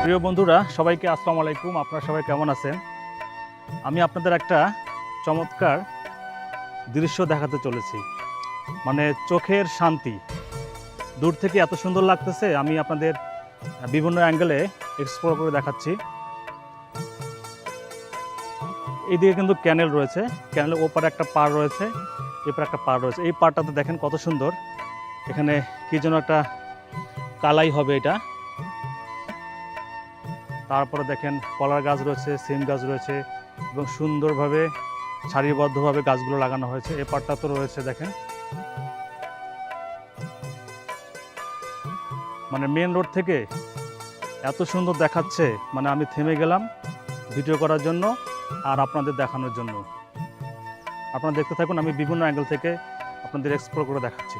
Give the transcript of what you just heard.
প্রিয় বন্ধুরা, সবাইকে আসসালামু আলাইকুম। আপনারা সবাই কেমন আছেন? আমি আপনাদের একটা চমৎকার দৃশ্য দেখাতে চলেছি, মানে চোখের শান্তি। দূর থেকে এত সুন্দর লাগতেছে, আমি আপনাদের বিভিন্ন অ্যাঙ্গেলে এক্সপ্লোর করে দেখাচ্ছি। এইদিকে কিন্তু ক্যানেল রয়েছে, ক্যানেলের ওপারে একটা পাড় রয়েছে, এপারে একটা পাড় রয়েছে। এই পাড়টাতে দেখেন কত সুন্দর, এখানে কি যেন একটা কালাই হবে এটা। তারপরে দেখেন কলার গাছ রয়েছে, সিম গাছ রয়েছে এবং সুন্দরভাবে সারিবদ্ধভাবে গাছগুলো লাগানো হয়েছে। এ পাটটা তো রয়েছে দেখেন, মানে মেন রোড থেকে এত সুন্দর দেখাচ্ছে, মানে আমি থেমে গেলাম ভিডিও করার জন্য আর আপনাদের দেখানোর জন্য। আপনারা দেখতে থাকুন, আমি বিভিন্ন অ্যাঙ্গেল থেকে আপনাদের এক্সপ্লোর করে দেখাচ্ছি।